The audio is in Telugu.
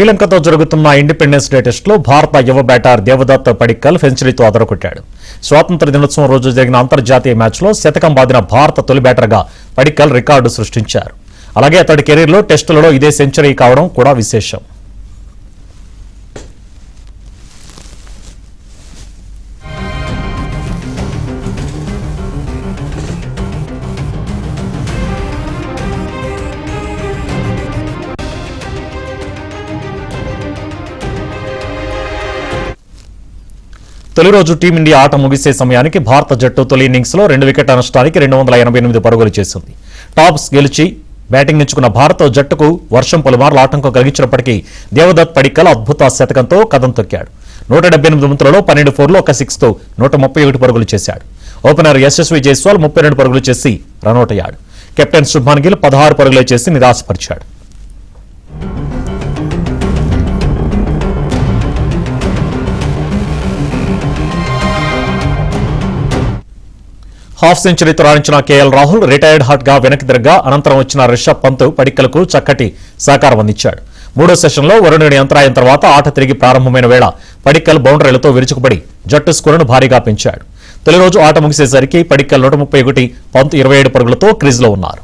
శ్రీలంకతో జరుగుతున్న ఇండిపెండెన్స్ డే టెస్టులో భారత యువ బ్యాటర్ దేవదత్ పడిక్కల్ సెంచరీతో అదరకొట్టాడు. స్వాతంత్ర దినోత్సవం రోజు జరిగిన అంతర్జాతీయ మ్యాచ్లో శతకం బాదిన భారత తొలి బ్యాటర్గా పడిక్కల్ రికార్డు సృష్టించారు. అలాగే అతడి కెరీర్లో టెస్టులలో ఇదే సెంచరీ కావడం కూడా విశేషం. తొలి రోజు టీమిండియా ఆట ముగిసే సమయానికి భారత జట్టు తొలి ఇన్నింగ్స్లో 2 వికెట్ల నష్టానికి 288 పరుగులు చేసింది. టాప్స్ గెలిచి బ్యాటింగ్ ఎంచుకున్న భారత జట్టుకు వర్షం పలుమార్లు ఆటంకం కలిగించినప్పటికీ దేవదత్ పడిక్కల్ అద్భుత శతకంతో కదం తొక్కాడు. 178 బంతులలో 12 ఫోర్లు ఒక 6తో 131 పరుగులు చేశాడు. ఓపెనర్ యశస్వి జైస్వాల్ 32 పరుగులు చేసి రనౌట్ అయ్యాడు. కెప్టెన్ శుభ్మన్ గిల్ 16 పరుగులు చేసి నిరాశపరిచాడు. హాఫ్ సెంచరీతో రాణించిన కేఎల్ రాహుల్ రిటైర్డ్ హాట్ గా వెనక్కి తిరగా అనంతరం వచ్చిన రిషబ్ పంత్ పడిక్కల్కు చక్కటి సహకారం అందించాడు. 3వ సెషన్లో వరుణుడి అంతరాయం తర్వాత ఆట తిరిగి ప్రారంభమైన వేళ పడిక్కల్ బౌండరీలతో విరుచుకుపడి జట్టు స్కోరును భారీగా పెంచాడు. తొలి రోజు ఆట ముగిసేసరికి పడిక్కల్ 131, పంత్ 27 పరుగులతో క్రీజ్లో ఉన్నారు.